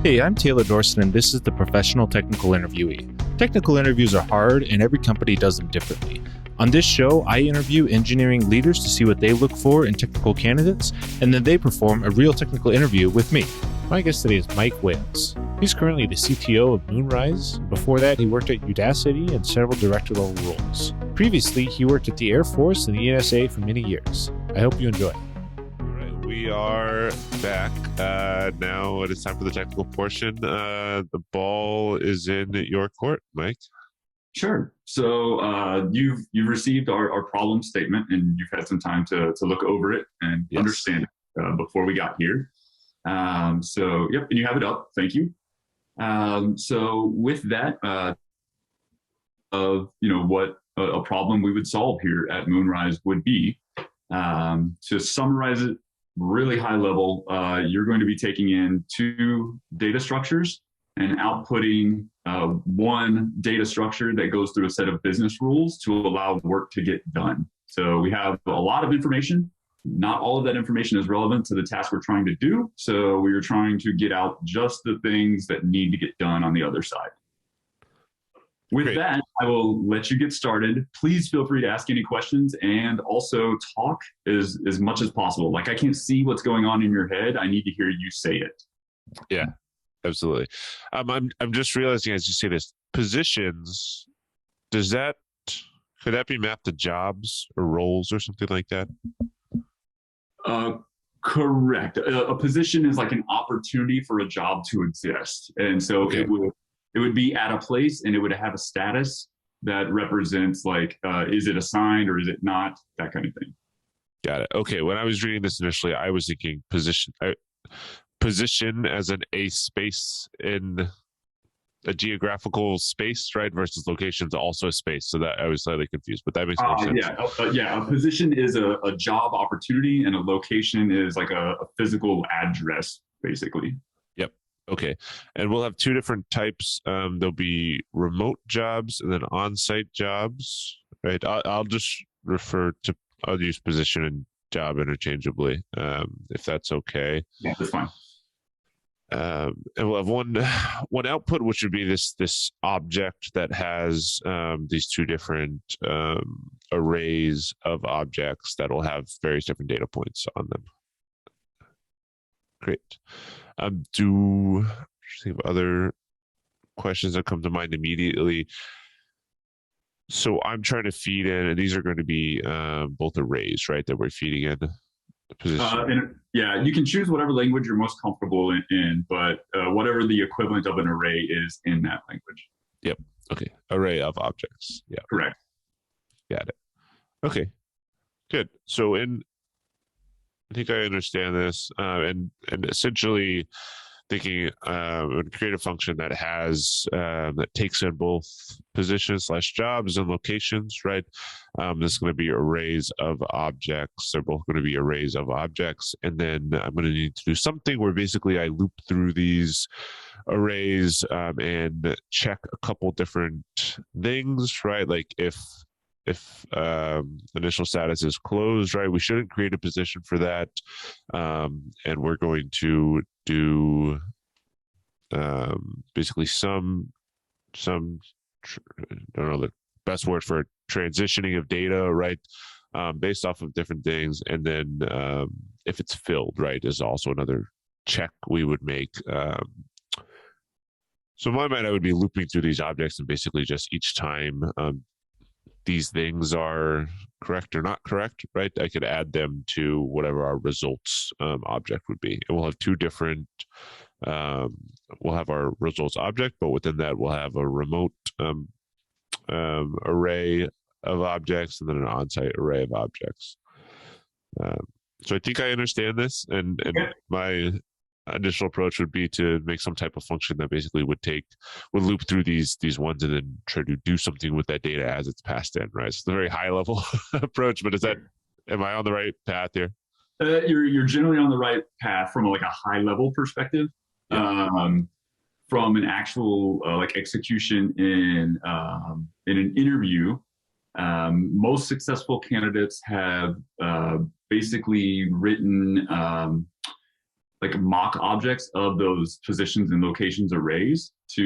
Hey, I'm Taylor Dorsett, and this is the Professional Technical Interviewee. Technical interviews are hard, and every company does them differently. On this show, I interview engineering leaders to see what they look for in technical candidates, and then they perform a real technical interview with me. My guest today is Mike Wales. He's currently the CTO of Moonrise. Before that, he worked at Udacity in several director-level roles. Previously, he worked at the Air Force and the NSA for many years. I hope you enjoy. We are back. Now it is time for the technical portion. The ball is in your court, Mike. Sure. So you've received our problem statement, and you've had some time to look over it and understand it before we got here. Yep, and you have it up. Thank you. So with that, what a problem we would solve here at Moonrise would be, to summarize it really high level, you're going to be taking in two data structures and outputting one data structure that goes through a set of business rules to allow work to get done. So we have a lot of information. Not all of that information is relevant to the task we're trying to do. So we are trying to get out just the things that need to get done on the other side. With that, I will let you get started. Please feel free to ask any questions and also talk as much as possible. Like, I can't see what's going on in your head. I need to hear you say it. Yeah, absolutely. I'm just realizing as you say this, positions, could that be mapped to jobs or roles or something like that? Correct. A position is like an opportunity for a job to exist. And so it would be at a place, and it would have a status that represents, like, is it assigned or is it not, that kind of thing. Got it. Okay. When I was reading this initially, I was thinking position as a space in a geographical space, right? Versus locations also a space. So that I was slightly confused, but that makes more sense. A position is a job opportunity, and a location is like a physical address, basically. Yep. Okay. And we'll have two different types. There'll be remote jobs and then on-site jobs, right? I'll just I'll use position and job interchangeably, if that's okay. Yeah, that's fine. And we'll have one output, which would be this object that has these two different arrays of objects that will have various different data points on them. Great. Do think of other questions that come to mind immediately. So I'm trying to feed in, and these are going to be both arrays, right? That we're feeding in. You can choose whatever language you're most comfortable in, but whatever the equivalent of an array is in that language. Yep. Okay. Array of objects. Yeah. Correct. Got it. Okay. Good. So I think I understand this, and essentially thinking create a function that has that takes in both positions / jobs and locations, right? This is going to be arrays of objects. They're both going to be arrays of objects, and then I'm going to need to do something where basically I loop through these arrays and check a couple different things, right? Like if initial status is closed, right? We shouldn't create a position for that, and we're going to do basically some I don't know the best word for transitioning of data, right? Based off of different things, and then if it's filled, right, is also another check we would make. So in my mind, I would be looping through these objects, and basically just each time these things are correct or not correct, right? I could add them to whatever our results object would be. And we'll have two different, we'll have our results object, but within that we'll have a remote array of objects and then an on-site array of objects. So I think I understand this, and my initial approach would be to make some type of function that basically would loop through these ones and then try to do something with that data as it's passed in, right? So it's a very high level approach, but am I on the right path here? You're generally on the right path from like a high level perspective. Yeah. From an actual like execution in an interview, Most successful candidates have basically written like mock objects of those positions and locations arrays so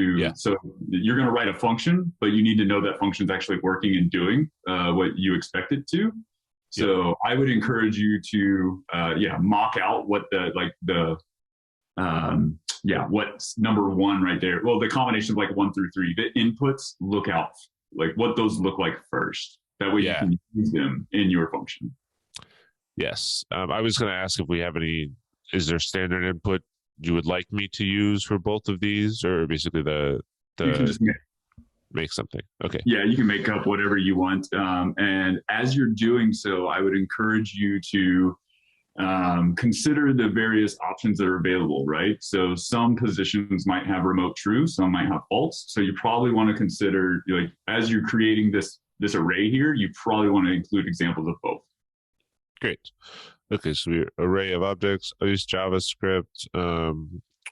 you're going to write a function, but you need to know that function's actually working and doing what you expect it to. So I would encourage you to mock out what what's number one right there. Well, the combination of like 1 through 3, the inputs, look out like what those look like first. That way you can use them in your function. Yes. I was going to ask if we have any. Is there standard input you would like me to use for both of these, or basically you can just make something? Okay. Yeah, you can make up whatever you want. And as you're doing so, I would encourage you to consider the various options that are available, right? So some positions might have remote true, some might have false. So you probably want to consider, like, as you're creating this array here, you probably want to include examples of both. Great. Okay, so we array of objects. I use JavaScript,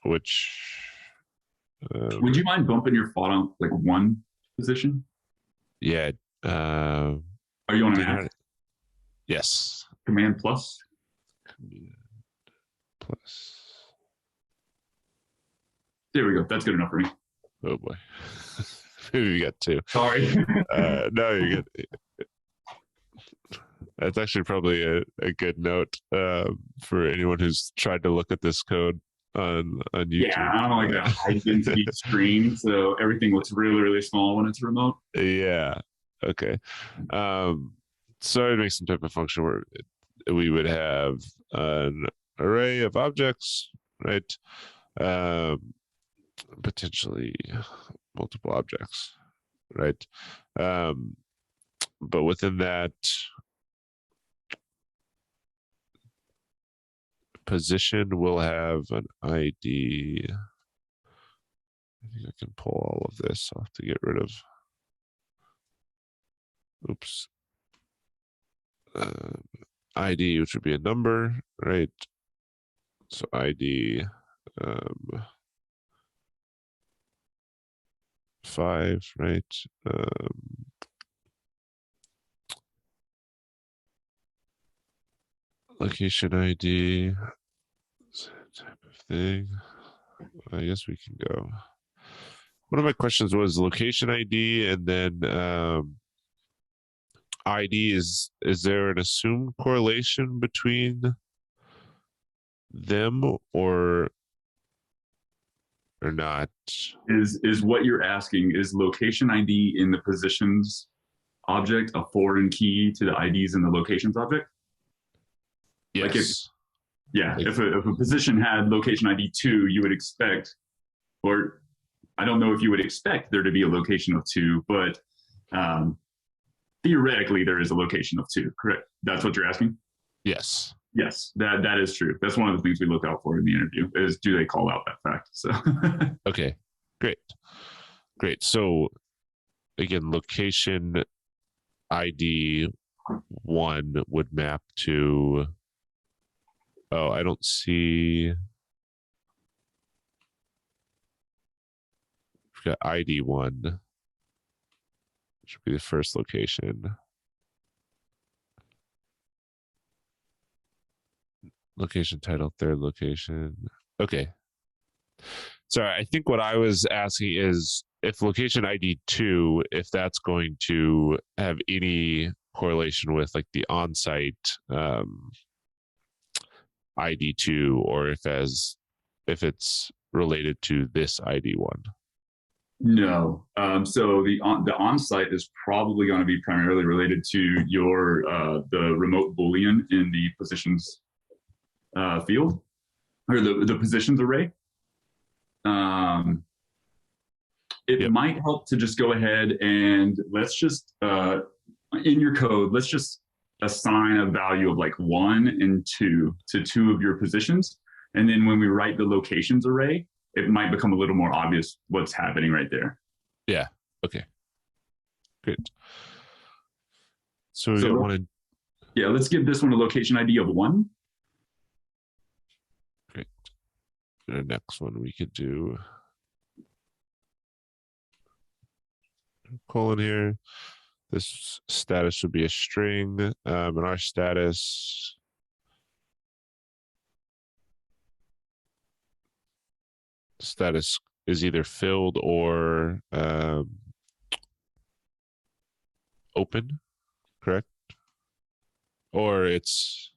which. Would you mind bumping your font up like one position? Yeah. Are you on an Mac? Yes. Command plus. Command plus. There we go. That's good enough for me. Oh boy. Maybe we got 2. Sorry. No, you're good. That's actually probably a good note for anyone who's tried to look at this code on YouTube. Yeah, I don't like that high density screen, so everything looks really, really small when it's remote. Yeah. Okay. So I'd make some type of function where we would have an array of objects, right? Potentially multiple objects, right? But within that position, we'll have an ID. I think I can pull all of this off to get rid of. Oops. ID, which would be a number, right? So ID 5, right? Location ID, type of thing. I guess we can go. One of my questions was location ID, and then ID is there an assumed correlation between them or not? Is what you're asking, is location ID in the positions object a foreign key to the IDs in the locations object? Yes. Like if a position had location ID 2, you would expect, or I don't know if you would expect there to be a location of 2, but theoretically there is a location of 2, correct? That's what you're asking? Yes. Yes, that is true. That's one of the things we look out for in the interview is, do they call out that fact? So okay, great. So again, location ID 1 would map to, I don't see, we've got ID 1, should be the first location. Location title, third location. Okay. Sorry, I think what I was asking is if location ID 2, if that's going to have any correlation with like the on-site ID 2, or if it's related to this ID 1. No. So the on-site is probably going to be primarily related to your the remote Boolean in the positions field, or the positions array. It might help to just go ahead and let's just in your code, let's just assign a value of like 1 and 2 to 2 of your positions, and then when we write the locations array, it might become a little more obvious what's happening right there. Yeah. Okay. Good. So we got one in. Yeah, let's give this one a location ID of 1. Great. The next one we could do colon here. This status would be a string, and our status is either filled or open, correct? Or it's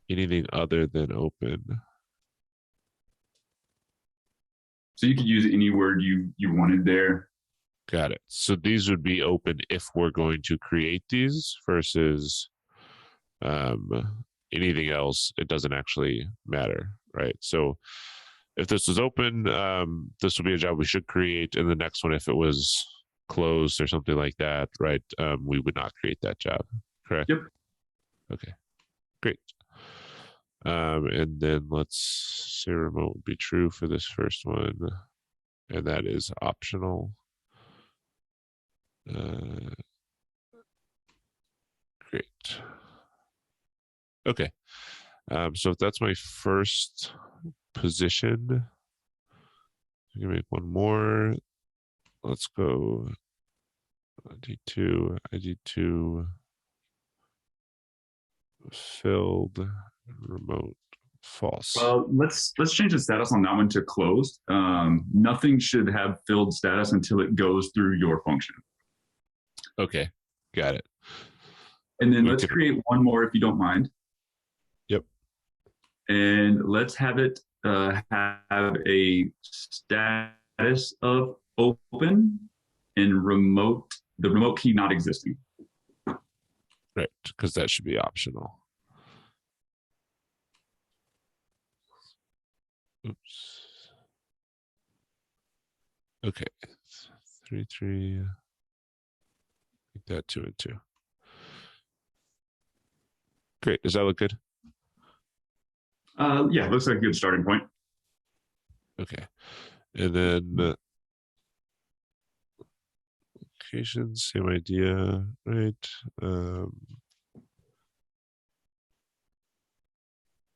anything other than open. So you could use any word you wanted there. Got it. So these would be open if we're going to create these versus anything else. It doesn't actually matter, right? So if this was open, this would be a job we should create. And the next one, if it was closed or something like that, right, we would not create that job, correct? Yep. Okay, great. And then let's say remote would be true for this first one, and that is optional. Great. Okay. So if that's my first position, I can make one more. Let's go ID2 filled remote false. Let's change the status on that one to closed. Nothing should have filled status until it goes through your function. Okay, got it. And then let's create one more if you don't mind. Yep. And let's have it have a status of open and remote, the remote key not existing. Right, because that should be optional. Oops. Okay, 3, make that 2 and 2. Great, does that look good? Yeah, looks like a good starting point. Okay, and then locations, same idea, right?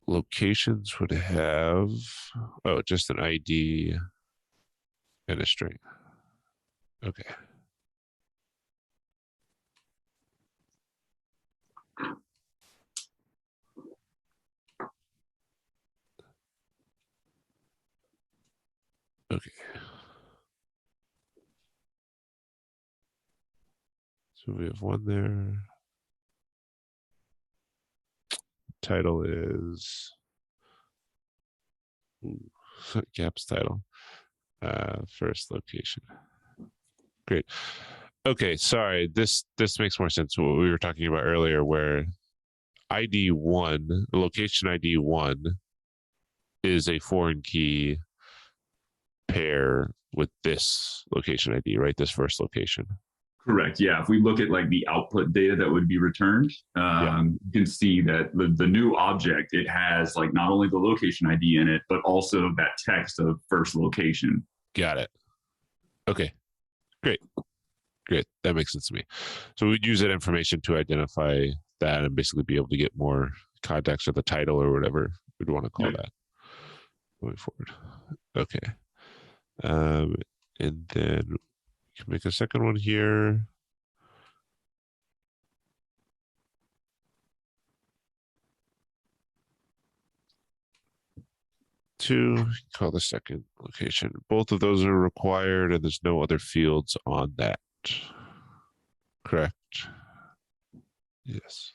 Locations would have, just an ID and a string. Okay. Okay. So we have one there. Title is gaps title. First location. Great. Okay, sorry. This makes more sense to what we were talking about earlier, where ID1, location ID1 is a foreign key pair with this location ID, right? This first location. Correct. Yeah. If we look at like the output data that would be returned, you can see that the new object, it has like not only the location ID in it, but also that text of first location. Got it. Okay. Great. That makes sense to me. So we'd use that information to identify that and basically be able to get more context of the title or whatever we'd want to call that going forward. Okay. And then we can make a second one here. Two, call the second location. Both of those are required, and there's no other fields on that. Correct. Yes.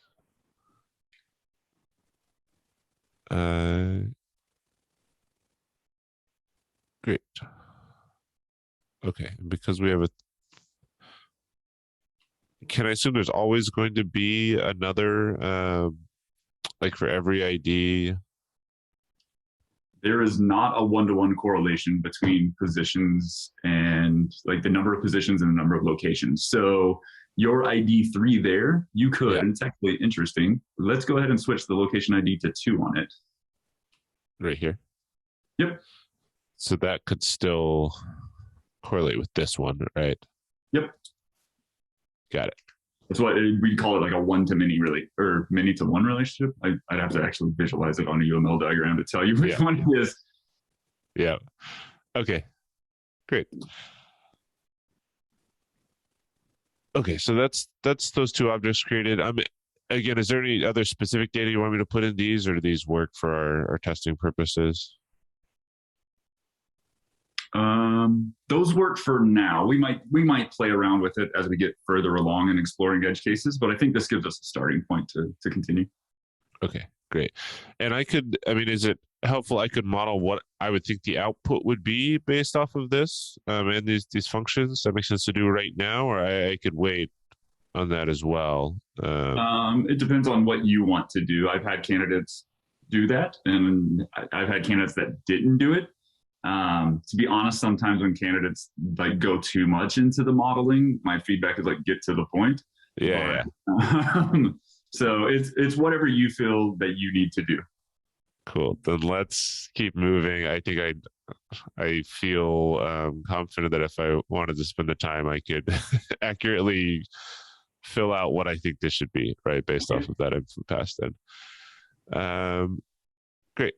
Great. Okay, because we have a, can I assume there's always going to be another, like for every ID? There is not a one-to-one correlation between positions and like the number of positions and the number of locations. So your ID3 there, you could, and it's actually interesting. Let's go ahead and switch the location ID to 2 on it. Right here? Yep. So that could still correlate with this one, right? Yep. Got it. That's what we call it, like a one-to-many really, or many-to-one relationship. I'd have to actually visualize it on a UML diagram to tell you which one it is. Yeah. Okay. Great. Okay, so that's those two objects created. Again, is there any other specific data you want me to put in these, or do these work for our testing purposes? Those work for now. We might play around with it as we get further along in exploring edge cases, but I think this gives us a starting point to continue. Okay, great. And is it helpful? I could model what I would think the output would be based off of this, and these functions. That makes sense to do right now, or I could wait on that as well. It depends on what you want to do. I've had candidates do that, and I've had candidates that didn't do it. To be honest, sometimes when candidates like go too much into the modeling, my feedback is like, get to the point. Yeah. So it's whatever you feel that you need to do. Cool. Then let's keep moving. I think I feel confident that if I wanted to spend the time, I could accurately fill out what I think this should be, right, based off of that info passed in. Great.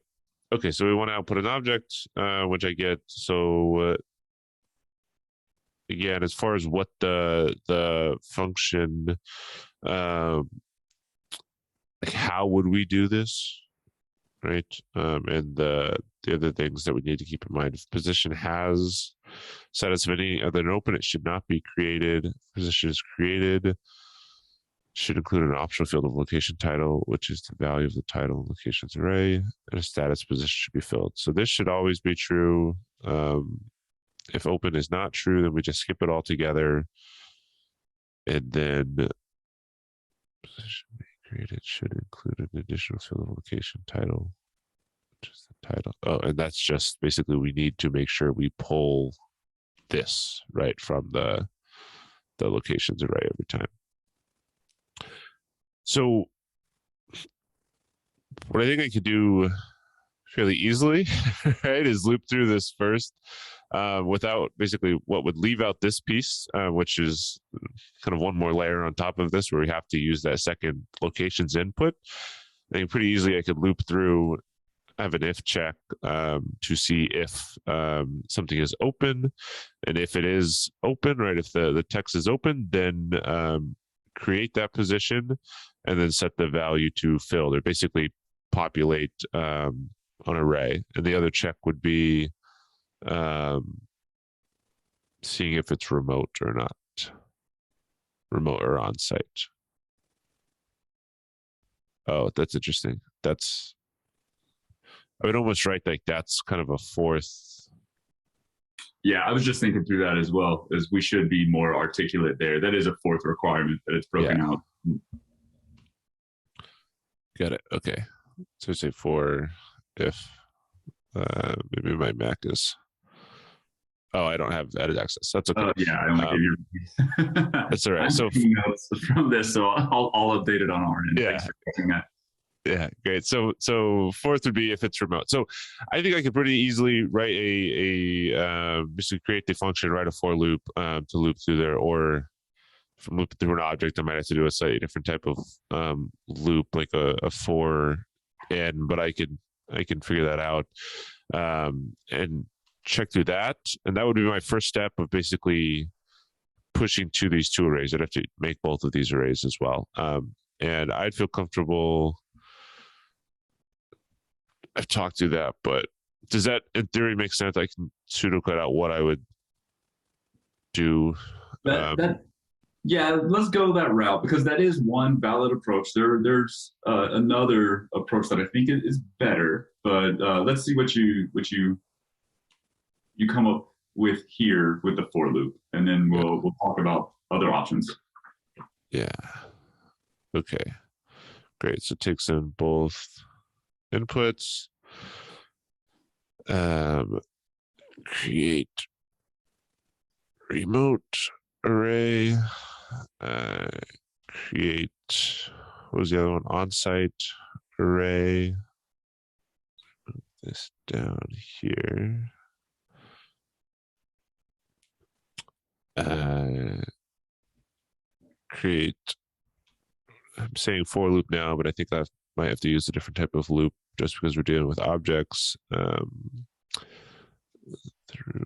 Okay, so we want to output an object, which I get. So again, as far as what the function, like how would we do this, right? And the other things that we need to keep in mind: if position has status of any other than open, it should not be created. If position is created, should include an optional field of location title, which is the value of the title and locations array, and a status position should be filled. So this should always be true. If open is not true, then we just skip it all together. And then position being created should include an additional field of location title, which is the title. Oh, and that's just basically we need to make sure we pull this right from the locations array every time. So what I think I could do fairly easily, right, is loop through this first without basically what would leave out this piece, which is kind of one more layer on top of this where we have to use that second locations input. I think pretty easily I could loop through, have an if check to see if something is open. And if it is open, right, if the text is open, then create that position and then set the value to filled, or basically populate an array. And the other check would be seeing if it's remote or not, remote or on site. Oh, that's interesting. I would almost write like that's kind of a fourth. Yeah, I was just thinking through that as well, as we should be more articulate there. That is a fourth requirement that it's broken out. Got it. Okay. So say for if maybe my Mac is. Oh, I don't have edit access. That's okay. Yeah, I only gave you. That's all right. I'm So taking notes from this, so I'll update it on our end. Yeah. Thanks for catching that. Yeah, great. So fourth would be if it's remote. So I think I could pretty easily write basically create the function, write a for loop to loop through there, or from loop through an object, I might have to do a slightly different type of loop, like a for n, but I can figure that out and check through that. And that would be my first step of basically pushing to these two arrays. I'd have to make both of these arrays as well. And I'd feel comfortable. I've talked through that, but does that in theory make sense? I can pseudo-code out what I would do. Yeah, let's go that route, because that is one valid approach. There's another approach that I think is better, but let's see what you come up with here with the for loop, and then we'll talk about other options. Yeah. Okay. Great. So it takes in both inputs. Create remote array. Create, what was the other one? On-site array. Move this down here. Create, I'm saying for loop now, but I think I might have to use a different type of loop just because we're dealing with objects. Through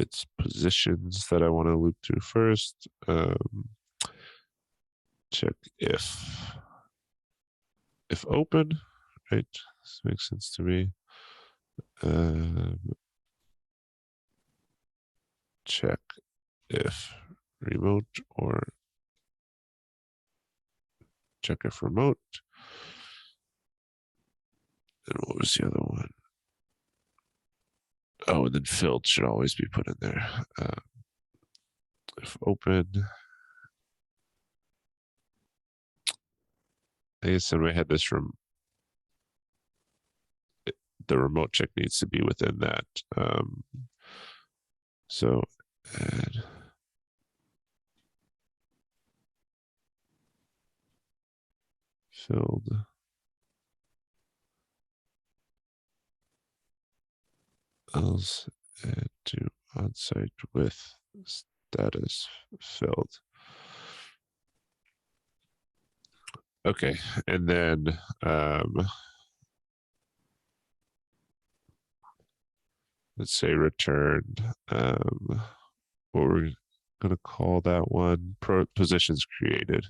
it's positions that I want to loop through first. Check if open, right? This makes sense to me. Check if remote, or check if remote. And what was the other one? Oh, and then filled should always be put in there. If open. I guess in my head, the remote check needs to be within that. So add filled. Else add to onsite with status filled. Okay, and then let's say returned. What we're gonna call that one? Positions created.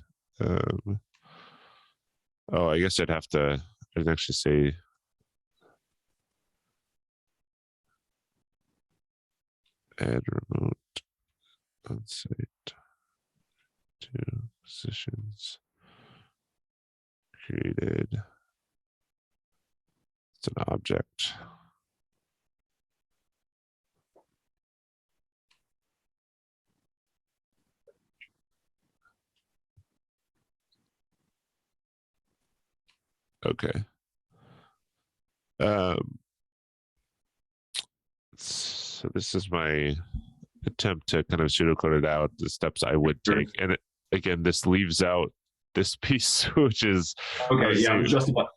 Oh, I guess I'd actually say add remote onsite to positions created. It's an object. Okay. So this is my attempt to kind of pseudocode it out, the steps I would take. And again, this leaves out this piece, which is okay. Yeah, I was just about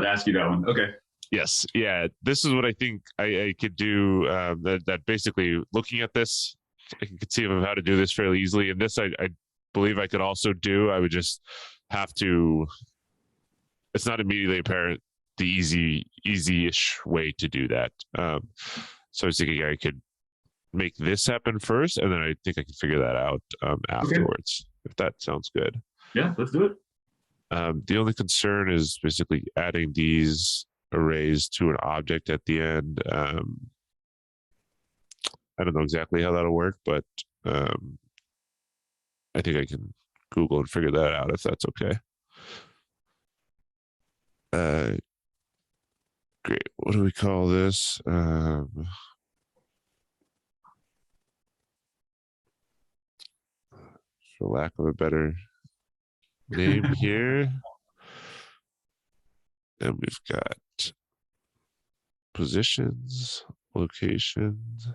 to ask you that one. Okay. Yes, yeah. This is what I think I could do. That basically, looking at this, I can conceive of how to do this fairly easily. And this, I believe I could also do. I would just have to. It's not immediately apparent the easy-ish way to do that. So I was thinking I could make this happen first, and then I think I can figure that out afterwards. Okay. If that sounds good. Yeah, let's do it. The only concern is basically adding these arrays to an object at the end. I don't know exactly how that'll work, but I think I can Google and figure that out if that's okay. Great. What do we call this? For lack of a better name here. And we've got positions, locations.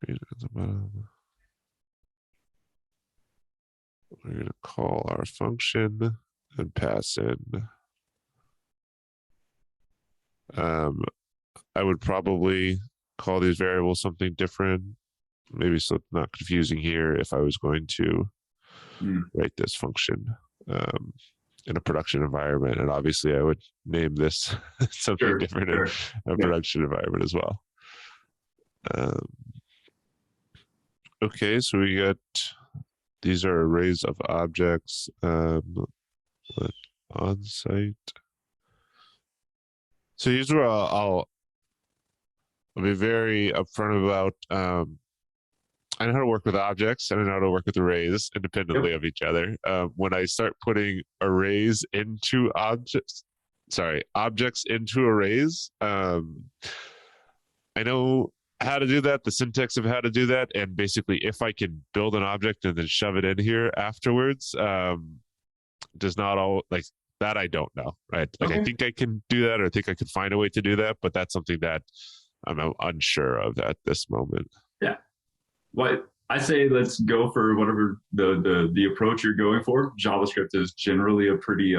Right at the bottom. We're going to call our function and pass in. I would probably call these variables something different, maybe so it's not confusing here if I was going to write this function in a production environment. And obviously I would name this something different in a production environment as well. Okay, so we got, these are arrays of objects on site. So here's where I'll be very upfront about, I know how to work with objects and I know how to work with arrays independently of each other. When I start putting arrays into objects into arrays, I know how to do that, the syntax of how to do that, and basically if I can build an object and then shove it in here afterwards, does not all like that. I don't know, right? Like I think I can do that, or I think I could find a way to do that, but that's something that I'm unsure of at this moment. Yeah. Well, I say let's go for whatever the approach you're going for. JavaScript is generally a pretty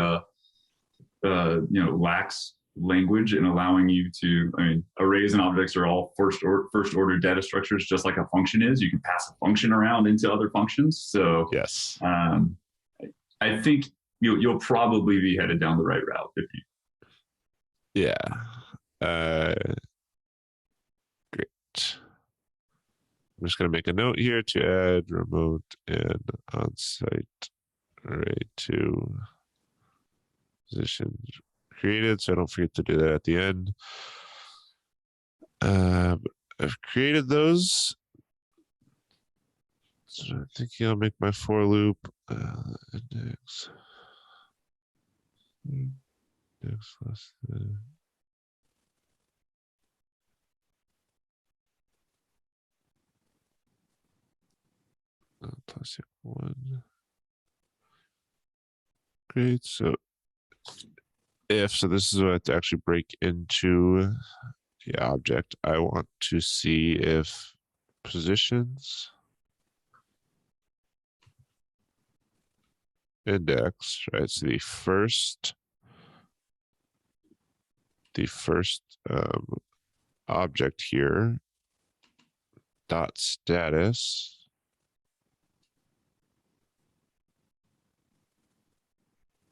lax language in allowing you to, I mean, arrays and objects are all first order data structures, just like a function is. You can pass a function around into other functions. So yes, I think you'll probably be headed down the right route if you. Yeah. Great. I'm just going to make a note here to add remote and on-site array to positions created, so I don't forget to do that at the end. I've created those. So I'm thinking I'll make my for loop index. Index less than. Plus one. Great. So so this is what I have to actually break into the object. I want to see if positions index, right? So the first object here dot status.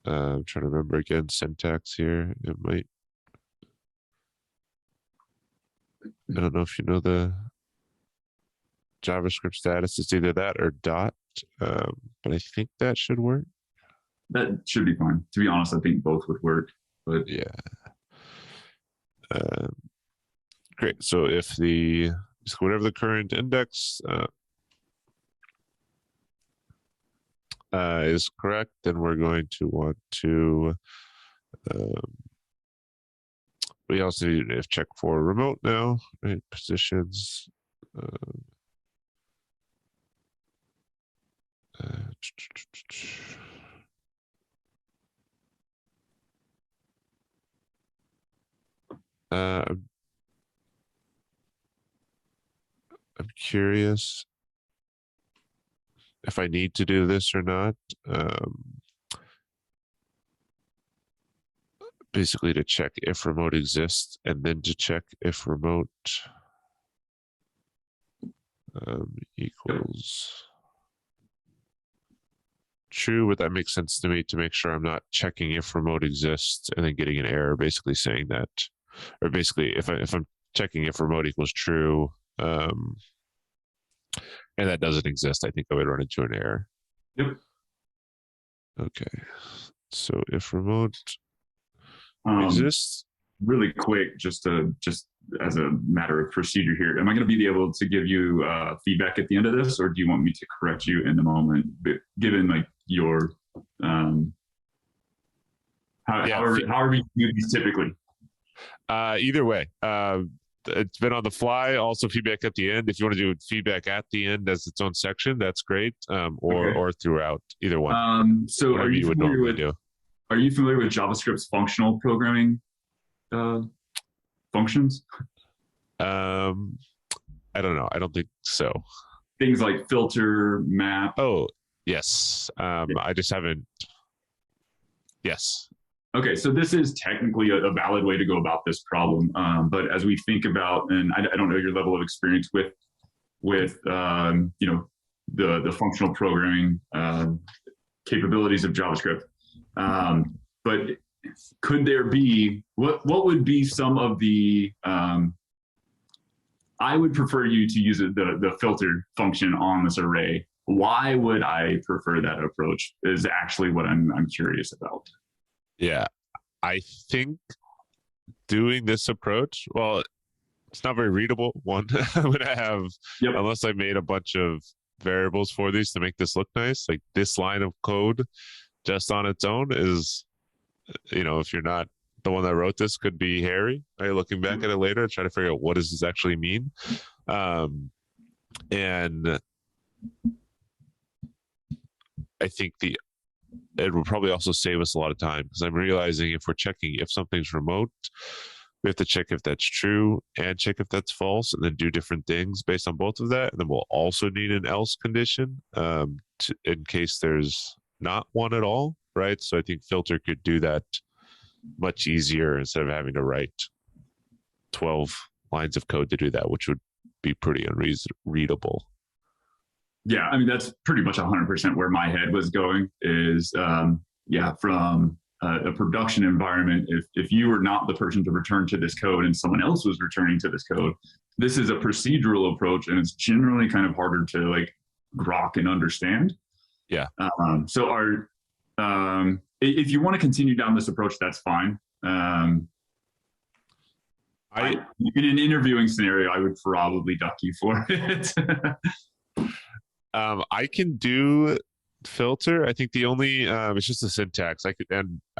I'm trying to remember again syntax here. It might. I don't know if you know the JavaScript status. It's either that or dot, but I think that should work. That should be fine. To be honest, I think both would work. But yeah. Great. So if whatever the current index is correct, then we're going to want to. We also need to check for remote now, right? Positions. I'm curious if I need to do this or not. Basically to check if remote exists and then to check if remote equals true, but that makes sense to me to make sure I'm not checking if remote exists and then getting an error basically saying that, or basically if I'm checking if remote equals true and that doesn't exist, I think I would run into an error. Yep. Okay, so if remote exists. Really quick, just as a matter of procedure here, am I going to be able to give you feedback at the end of this, or do you want me to correct you in the moment, given like your however you do these typically? Either way, it's been on the fly. Also, feedback at the end. If you want to do feedback at the end as its own section, that's great. Or throughout, either one. So are you familiar with? Are you familiar with JavaScript's functional programming functions? I don't know. I don't think so. Things like filter, map. Oh, yes. I just haven't. Yes. Okay, so this is technically a valid way to go about this problem. But as we think about, and I don't know your level of experience with the functional programming capabilities of JavaScript. But could there be what would be some of the I would prefer you to use the filter function on this array. Why would I prefer that approach is actually what I'm curious about. Yeah, I think doing this approach, well, it's not very readable. One, I'm gonna have unless I made a bunch of variables for these to make this look nice, like this line of code just on its own is, if you're not the one that wrote this, could be hairy, right? Looking back at it later, try to figure out what does this actually mean. And I think it will probably also save us a lot of time, because I'm realizing if we're checking if something's remote, we have to check if that's true and check if that's false, and then do different things based on both of that. And then we'll also need an else condition in case there's not one at all, right? So I think filter could do that much easier instead of having to write 12 lines of code to do that, which would be pretty unreadable. Yeah, I mean, that's pretty much 100% where my head was going is, from a production environment, if you were not the person to return to this code and someone else was returning to this code, this is a procedural approach, and it's generally kind of harder to like grok and understand. Yeah. So if you want to continue down this approach, that's fine. In an interviewing scenario, I would probably duck you for it. I can do filter. I think the only it's just a syntax. I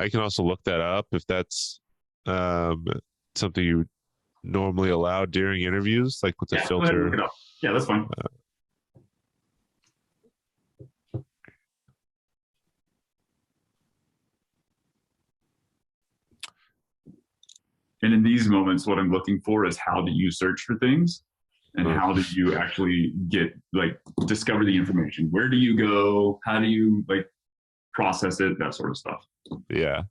can also look that up if that's something you normally allow during interviews, like with the filter. Look it up. Yeah, that's fine. And in these moments, what I'm looking for is how do you search for things, and how do you actually discover the information? Where do you go? How do you like process it? That sort of stuff. Yeah.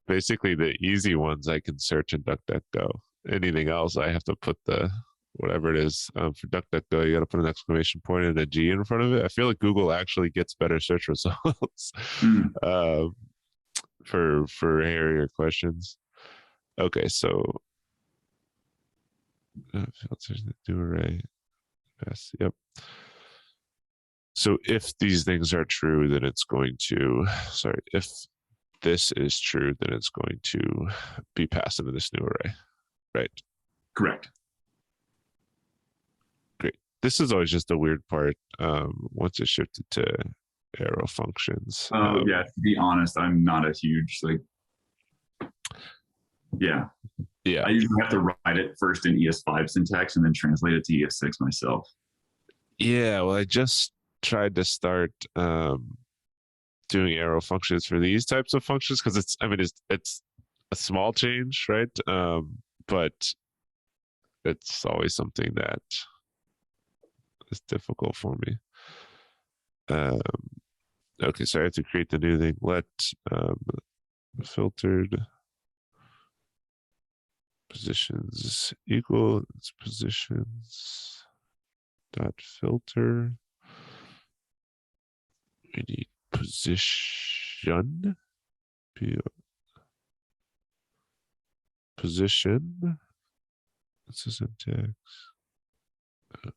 Basically, the easy ones I can search in DuckDuckGo. Anything else, I have to put the whatever it is for DuckDuckGo. You got to put an exclamation point and a G in front of it. I feel like Google actually gets better search results for hairier questions. Okay, so filters that do array. Yes, yep. So if these things are true, then it's going to. Sorry, if this is true, then it's going to be passed into this new array, right? Correct. Great. This is always just the weird part. Once it shifted to arrow functions. Yeah, to be honest, I'm not a huge Yeah. I usually have to write it first in ES5 syntax and then translate it to ES6 myself. Yeah, well, I just tried to start doing arrow functions for these types of functions because it's a small change, right? But it's always something that is difficult for me. Okay, so I have to create the new thing. Let filtered positions equal its positions dot filter. We need position. Position. What's the syntax? Okay.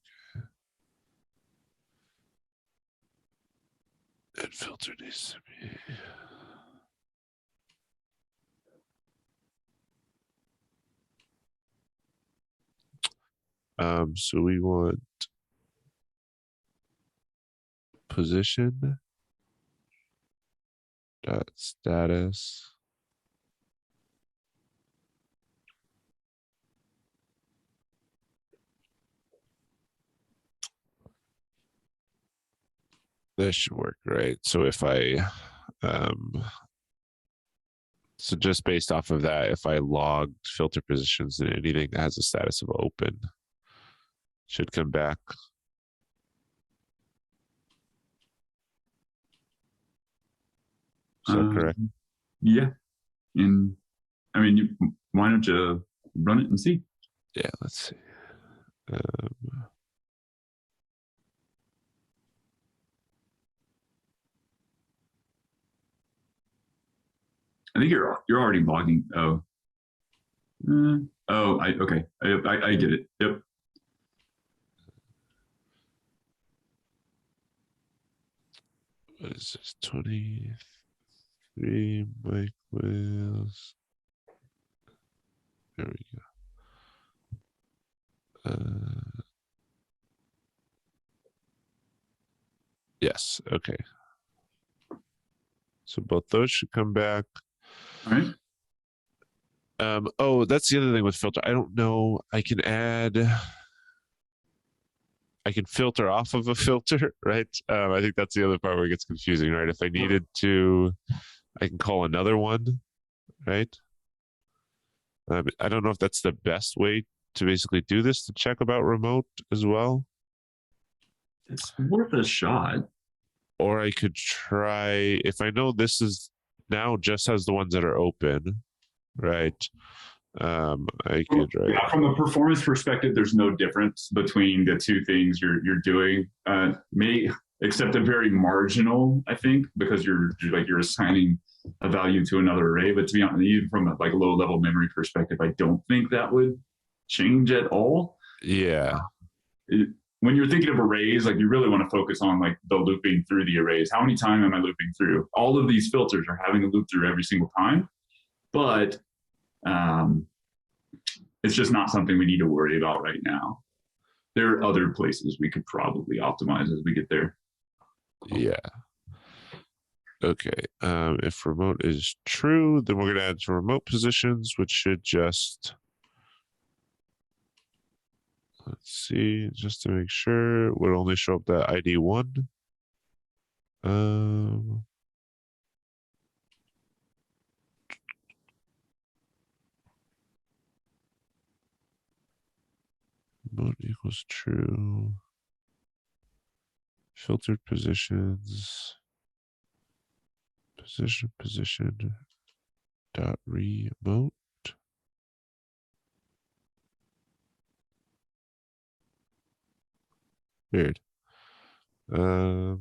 And filter needs to be. So we want position dot status this should work, right? So if I so just based off of that, if I logged filter positions, then anything that has a status of open should come back. Is that correct? Yeah. And I mean, why don't you run it and see? Yeah, let's see. I think you're already logging. Okay. I get it. Yep. What is this? 23 mic wheels. There we go. Yes. Okay. So both those should come back. All right. Oh, that's the other thing with filter. I don't know. I can filter off of a filter, right? I think that's the other part where it gets confusing, right? If I needed to, I can call another one, right? I don't know if that's the best way to basically do this, to check about remote as well. It's worth a shot. Or I could try, if I know this is now just has the ones that are open, right? I could yeah, from a performance perspective, there's no difference between the two things you're doing. except a very marginal, I think, because you're assigning a value to another array. But to be honest, even from a low level memory perspective, I don't think that would change at all. Yeah. When you're thinking of arrays, like you really want to focus on like the looping through the arrays. How many times am I looping through? All of these filters are having to loop through every single time, but it's just not something we need to worry about right now. There are other places we could probably optimize as we get there. Yeah. Okay. If remote is true, then we're going to add some remote positions, which should just, let's see, just to make sure, would only show up that ID 1. Remote equals true. Filtered positions. Position dot remote. Weird. I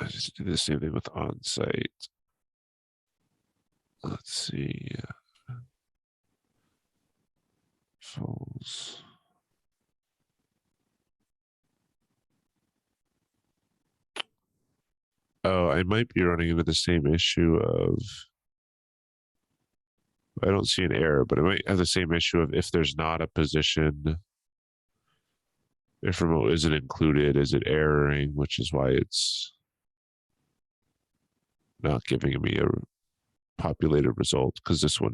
just do the same thing with on-site. Let's see. False. Oh, I might be running into the same issue of, I don't see an error, but I might have the same issue of if there's not a position, if remote isn't included, is it erroring, which is why it's not giving me a populated result, because this one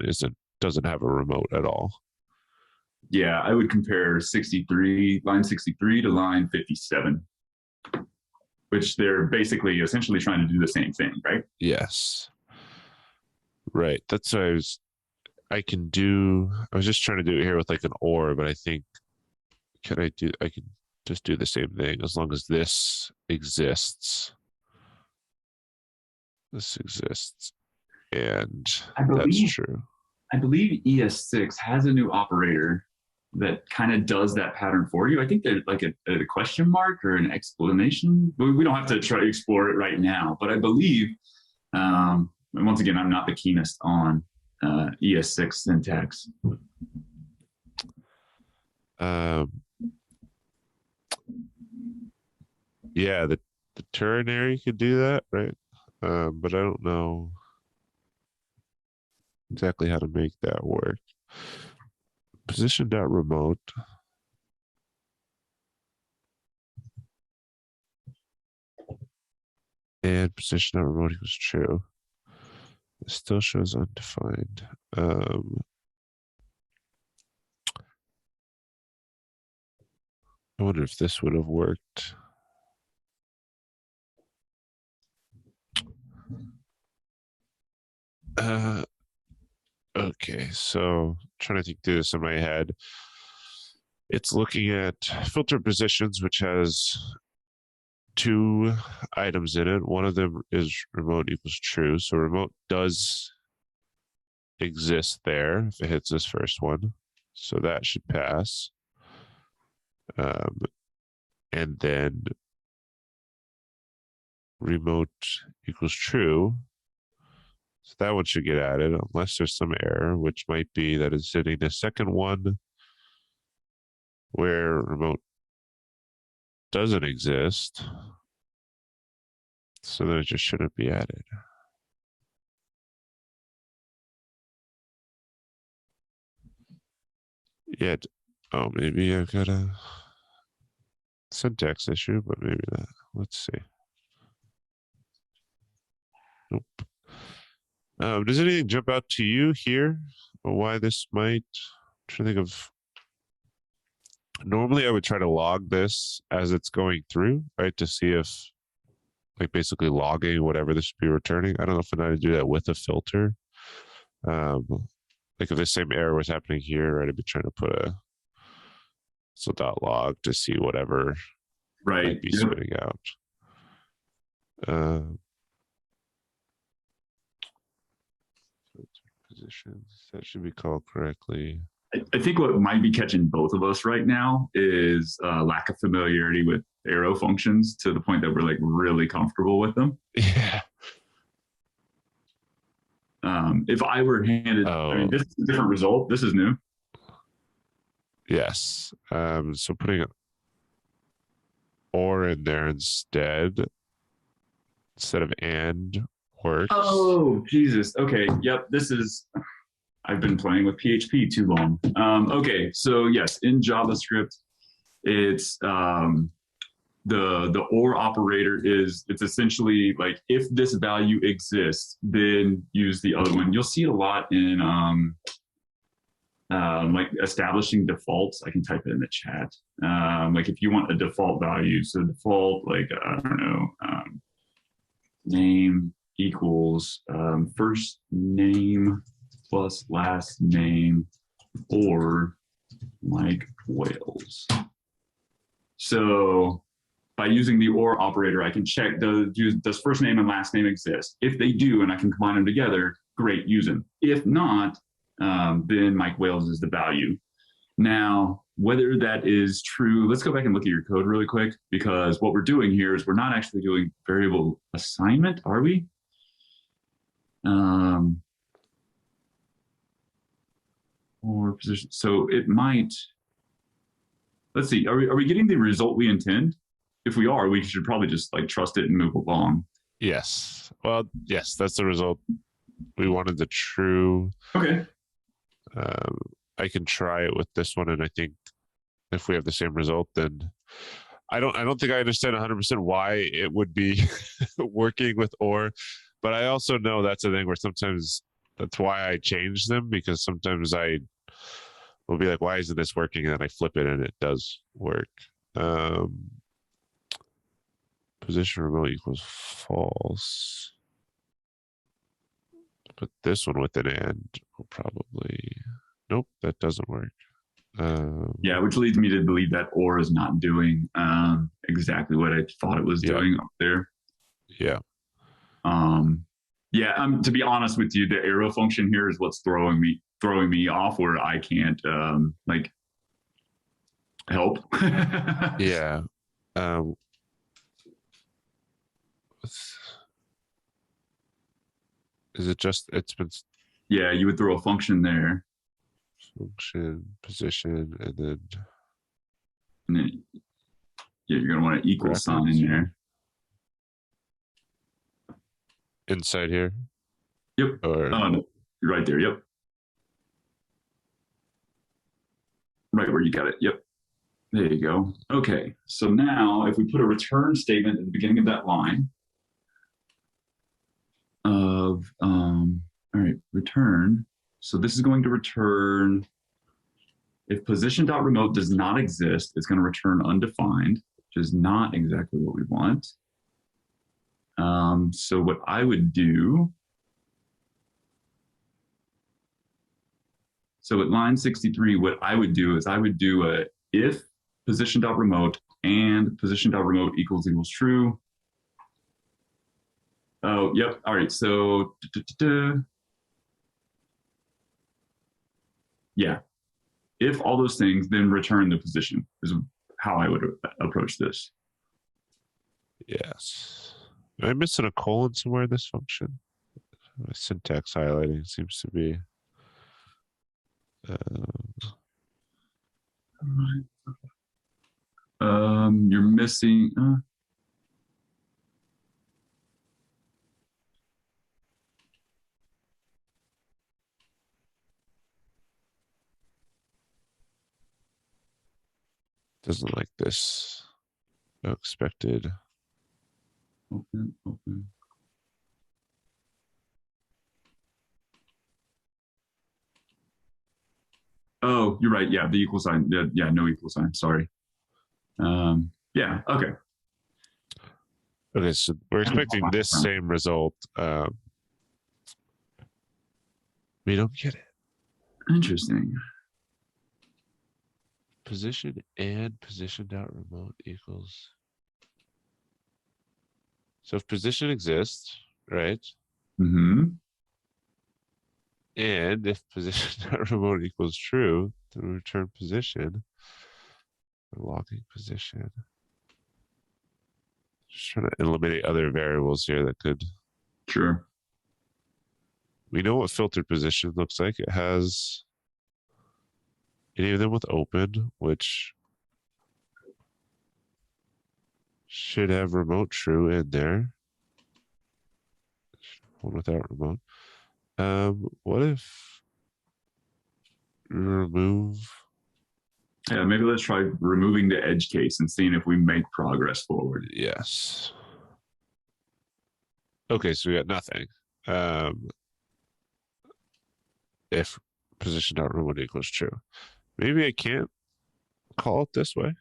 doesn't have a remote at all. Yeah, I would compare line 63 to line 57, which they're basically essentially trying to do the same thing, right? Yes. Right. That's what I was just trying to do it here with like an or, but I think, I can just do the same thing as long as this exists. This exists. And that's true. I believe ES6 has a new operator that kind of does that pattern for you. I think there's like a question mark or an explanation. We don't have to try to explore it right now, but I believe, and once again, I'm not the keenest on ES6 syntax. Yeah, the ternary could do that, right? But I don't know exactly how to make that work. Position.remote. And position.remote equals true. It still shows undefined. I wonder if this would have worked. Okay, so trying to think through this in my head. It's looking at filter positions, which has 2 items in it. One of them is remote equals true. So remote does exist there if it hits this first one. So that should pass. And then remote equals true. So that one should get added unless there's some error, which might be that it's hitting the second one where remote doesn't exist. So then it just shouldn't be added. Yeah. Oh, maybe I've got a syntax issue, but maybe not. Let's see. Nope. Does anything jump out to you here or why this might? I'm trying to think of. Normally, I would try to log this as it's going through, right, to see if, like, basically logging whatever this should be returning. I don't know if I know how to do that with a filter. Like if the same error was happening here, right, I'd be trying to put a .log to see whatever might be spitting out. Positions, that should be called correctly. I think what might be catching both of us right now is lack of familiarity with arrow functions to the point that we're like really comfortable with them. Yeah. If I were handed, I mean, this is a different result. This is new. Yes. So putting an or in there instead of and works. Oh, Jesus. Okay. Yep. I've been playing with PHP too long. Okay. So yes, in JavaScript, it's the or operator it's essentially like if this value exists, then use the other one. You'll see it a lot in like establishing defaults. I can type it in the chat. Like if you want a default value, so default, like, I don't know, name equals first name plus last name or Mike Wales. So by using the or operator, I can check does first name and last name exist? If they do, and I can combine them together, great, use them. If not, then Mike Wales is the value. Now, whether that is true, let's go back and look at your code really quick, because what we're doing here is we're not actually doing variable assignment, are we? Or position. So it might, let's see, are we getting the result we intend? If we are, we should probably just like trust it and move along. Yes. Well, yes, that's the result. We wanted the true. Okay. I can try it with this one, and I think if we have the same result, then I don't think I understand 100% why it would be working with or, but I also know that's a thing where sometimes that's why I change them, because sometimes I will be like, why isn't this working? And then I flip it and it does work. Position remote equals false. Put this one with an and will probably, nope, that doesn't work. Yeah, which leads me to believe that or is not doing exactly what I thought it was doing up there. Yeah. To be honest with you, the arrow function here is what's throwing me off, where I can't like help. Yeah. Is it just, it's been. Yeah, you would throw a function there. Function, position, and then yeah, you're going to want an equal sign in there. Inside here? Yep. Or no, right there. Yep. Right where you got it. Yep. There you go. Okay. So now if we put a return statement at the beginning of that line of, all right, return. So this is going to return, if position.remote does not exist, it's going to return undefined, which is not exactly what we want. So what I would do, so at line 63, what I would do is I would do a if position.remote and position.remote equals true. Oh, yep. All right. So yeah, if all those things, then return the position is how I would approach this. Yes. Am I missing a colon somewhere in this function? My syntax highlighting seems to be. You're missing. Doesn't like this. No expected. Open. Oh, you're right. Yeah, the equal sign. Yeah, no equal sign. Sorry. Yeah. Okay. Okay, so we're expecting this same result. We don't get it. Interesting. Position and position.remote equals. So if position exists, right? Mm-hmm. And if position.remote equals true, the return position, the logging position. Just trying to eliminate other variables here that could. Sure. We know what filtered position looks like. It has any of them with open, which should have remote true in there. One without remote. What if remove? Yeah, maybe let's try removing the edge case and seeing if we make progress forward. Yes. Okay, so we got nothing. If position.remote equals true. Maybe I can't call it this way.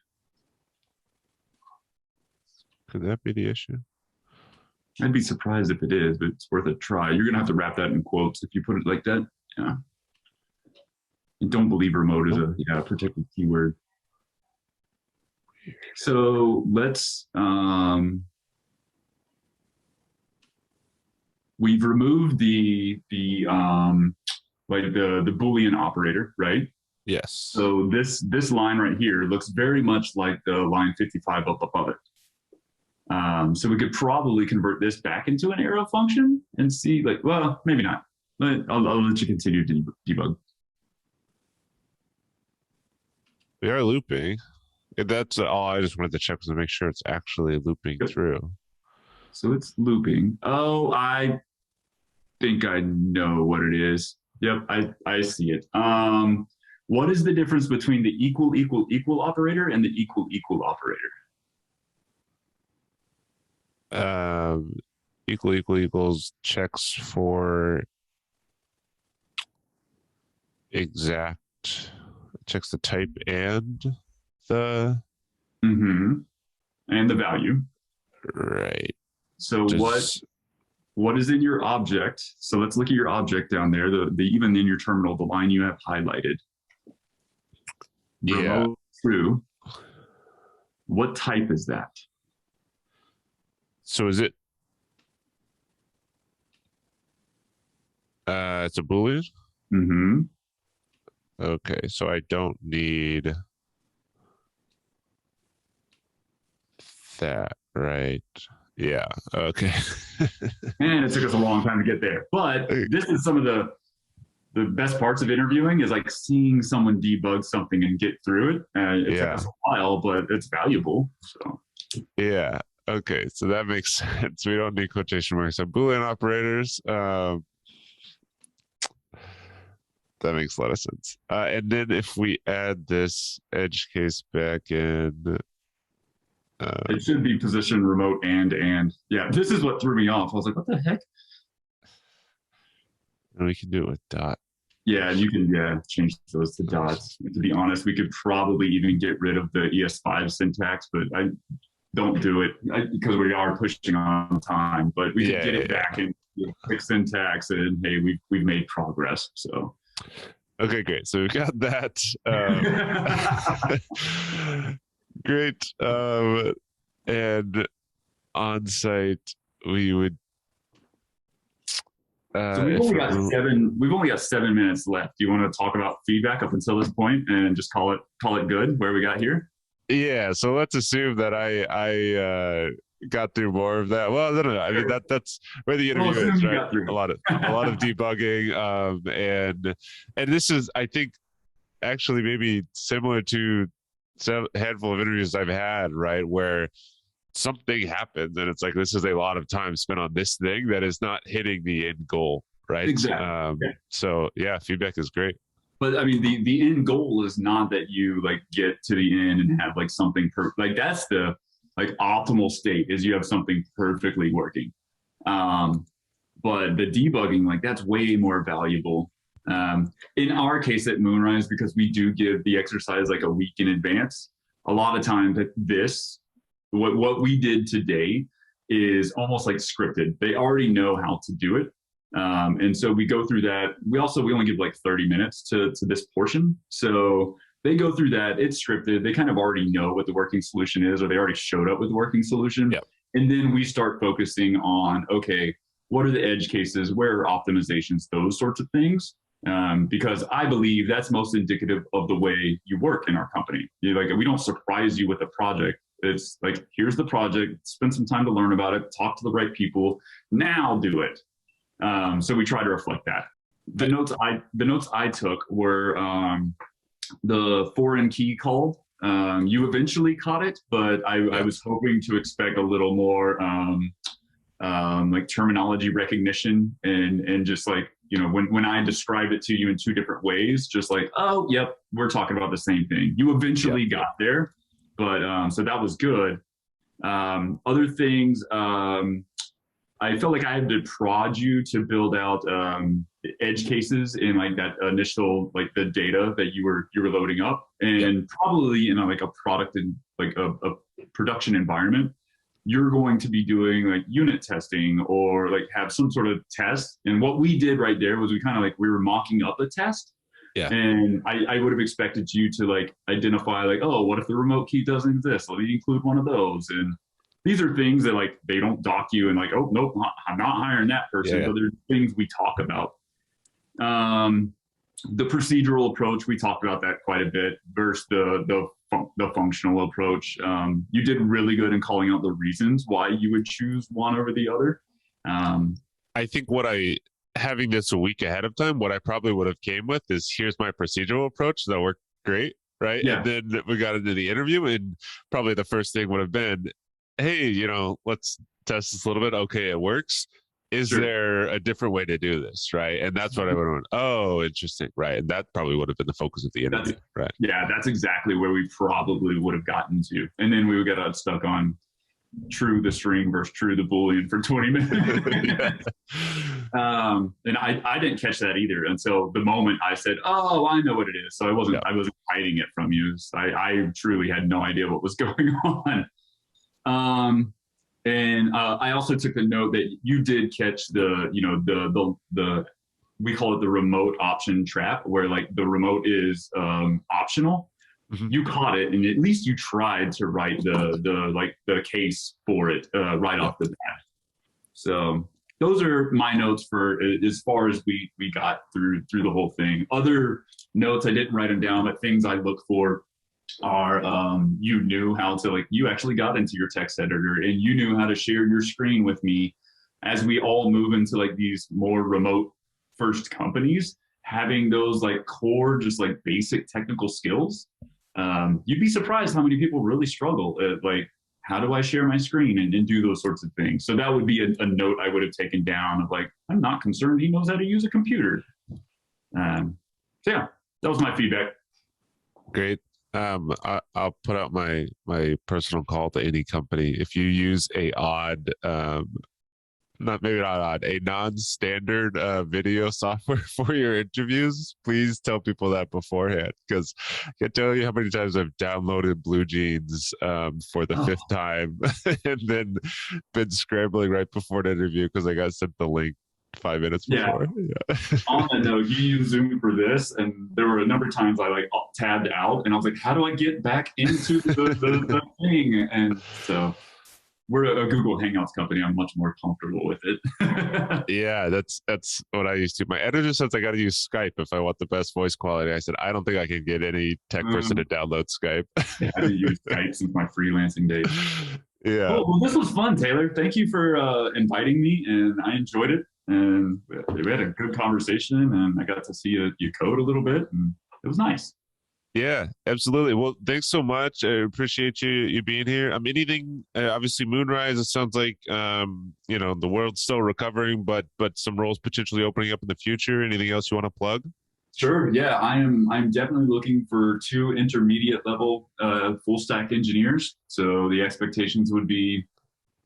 Could that be the issue? I'd be surprised if it is, but it's worth a try. You're going to have to wrap that in quotes if you put it like that. Yeah. And don't believe remote is a protected keyword. So let's, we've removed the Boolean operator, right? Yes. So this line right here looks very much like the line 55 up above it. So we could probably convert this back into an arrow function and see, like, well, maybe not. But I'll let you continue to debug. We are looping. That's all I just wanted to check to make sure it's actually looping through. So it's looping. Oh, I think I know what it is. Yep, I see it. What is the difference between the equal operator and the equal operator? Equal equals checks for checks the type and the and the value. Right. So what is in your object? So let's look at your object down there. The even in your terminal, the line you have highlighted. Yeah. True. What type is that? So is it? It's a Boolean. Okay, so I don't need that, right? Yeah. Okay. And it took us a long time to get there, but this is some of the best parts of interviewing is like seeing someone debug something and get through it. It took us a while, but it's valuable. So. Yeah. Okay, so that makes sense. We don't need quotation marks. So Boolean operators. That makes a lot of sense. And then if we add this edge case back in, it should be position remote and yeah. This is what threw me off. I was like, what the heck? And we can do it with dot. Yeah, you can change those to dots. To be honest, we could probably even get rid of the ES5 syntax, but I don't do it because we are pushing on time. But we could get it back in quick syntax, and hey, we've made progress. So. Okay, great. So we got that. Great. And on site, we would. So we've only got 7 minutes left. Do you want to talk about feedback up until this point and just call it good where we got here? Yeah. So let's assume that I got through more of that. Well, no. I mean that's where the interview is, right? A lot of debugging, and this is, I think, actually maybe similar to some handful of interviews I've had, right, where something happens and it's like this is a lot of time spent on this thing that is not hitting the end goal, right? Exactly. So yeah, feedback is great. But I mean, the end goal is not that you like get to the end and have like something perfect. Like that's the like optimal state is you have something perfectly working. But the debugging, like that's way more valuable. In our case at Moonrise, because we do give the exercise like a week in advance, a lot of times what we did today is almost like scripted. They already know how to do it. And so we go through that. We only give like 30 minutes to this portion. So they go through that. It's scripted. They kind of already know what the working solution is, or they already showed up with the working solution. Yep. And then we start focusing on, okay, what are the edge cases? Where are optimizations? Those sorts of things. because I believe that's most indicative of the way you work in our company. Like, we don't surprise you with a project. It's like, here's the project, spend some time to learn about it, talk to the right people, now do it. So we try to reflect that. The notes I took were the foreign key called. You eventually caught it, but I was hoping to expect a little more like terminology recognition and just like, you know, when I describe it to you in two different ways, just like, oh, yep, we're talking about the same thing. You eventually got there, but so that was good. Other things, I felt like I had to prod you to build out edge cases in like that initial, like the data that you were loading up, and probably in like a product in like a production environment, you're going to be doing like unit testing or like have some sort of test. And what we did right there was we were mocking up a test. Yeah. And I would have expected you to like identify like, oh, what if the remote key doesn't exist? Let me include one of those. And these are things that like they don't dock you and like, oh, nope, I'm not hiring that person. But they're things we talk about. The procedural approach, we talked about that quite a bit versus the functional approach. You did really good in calling out the reasons why you would choose one over the other. I think having this a week ahead of time, what I probably would have came with is, here's my procedural approach that worked great, right? Yeah. And then we got into the interview, and probably the first thing would have been, hey, you know, let's test this a little bit. Okay, it works. Is there a different way to do this, right? And that's what I would have went, oh, interesting, right? And that probably would have been the focus of the interview, right? Yeah, that's exactly where we probably would have gotten to. And then we would get stuck on true the string versus true the Boolean for 20 minutes. And I didn't catch that either until the moment I said, oh, I know what it is. So I wasn't hiding it from you. I truly had no idea what was going on. And I also took the note that you did catch the we call it the remote option trap, where like the remote is optional. Mm-hmm. You caught it, and at least you tried to write the case for it right off the bat. So those are my notes for as far as we got through the whole thing. Other notes, I didn't write them down, but things I look for are you knew how to, like, you actually got into your text editor and you knew how to share your screen with me. As we all move into like these more remote first companies, having those like core, just like basic technical skills, you'd be surprised how many people really struggle at like, how do I share my screen and do those sorts of things. So that would be a note I would have taken down of like, I'm not concerned he knows how to use a computer. So yeah, that was my feedback. Great. I'll put out my personal call to any company. If you use a non-standard video software for your interviews, please tell people that beforehand, because I can't tell you how many times I've downloaded Blue Jeans for the fifth time and then been scrambling right before an interview because I got sent the link 5 minutes before. Yeah. On that note, you use Zoom for this, and there were a number of times I like tabbed out, and I was like, "How do I get back into the thing?" And so, we're a Google Hangouts company. I'm much more comfortable with it. Yeah, that's what I used to. My editor says I got to use Skype if I want the best voice quality. I said I don't think I can get any tech person to download Skype. Yeah, I haven't used Skype since my freelancing days. Yeah. Cool. Well, this was fun, Taylor. Thank you for inviting me, and I enjoyed it. And we had a good conversation, and I got to see you code a little bit, and it was nice. Yeah, absolutely. Well, thanks so much. I appreciate you being here. Anything, obviously Moonrise, it sounds like, the world's still recovering, but some roles potentially opening up in the future. Anything else you want to plug? Sure. Yeah, I'm definitely looking for 2 intermediate level full stack engineers. So the expectations would be,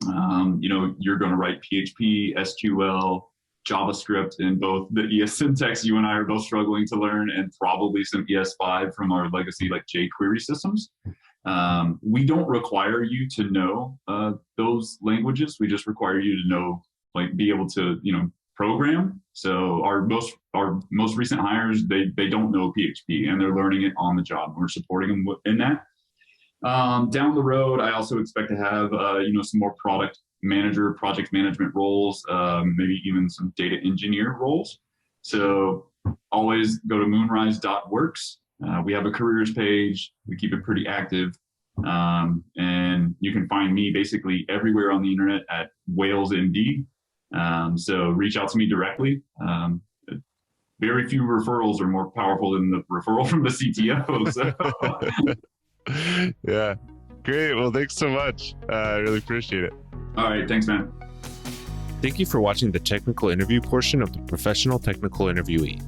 you're going to write PHP, SQL, JavaScript, and both the ES syntax you and I are both struggling to learn, and probably some ES5 from our legacy like jQuery systems. We don't require you to know those languages. We just require you to know, like, be able to, program. So our most recent hires, they don't know PHP, and they're learning it on the job. We're supporting them in that. Down the road, I also expect to have, some more product management roles, maybe even some data engineer roles. So always go to moonrise.works. We have a careers page. We keep it pretty active. And you can find me basically everywhere on the internet at WhalesMD. So reach out to me directly. Very few referrals are more powerful than the referral from the CTO. So. Yeah, great. Well, thanks so much. I really appreciate it. All right. Thanks, man. Thank you for watching the technical interview portion of the Professional Technical Interviewee.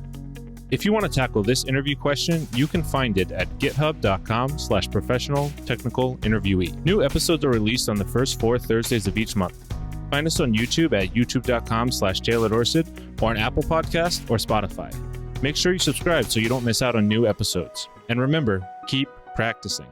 If you want to tackle this interview question, you can find it at github.com/professional technical interviewee. New episodes are released on the first 4 Thursdays of each month. Find us on YouTube at youtube.com/Dorsett or on Apple Podcasts or Spotify. Make sure you subscribe so you don't miss out on new episodes. And remember, keep practicing.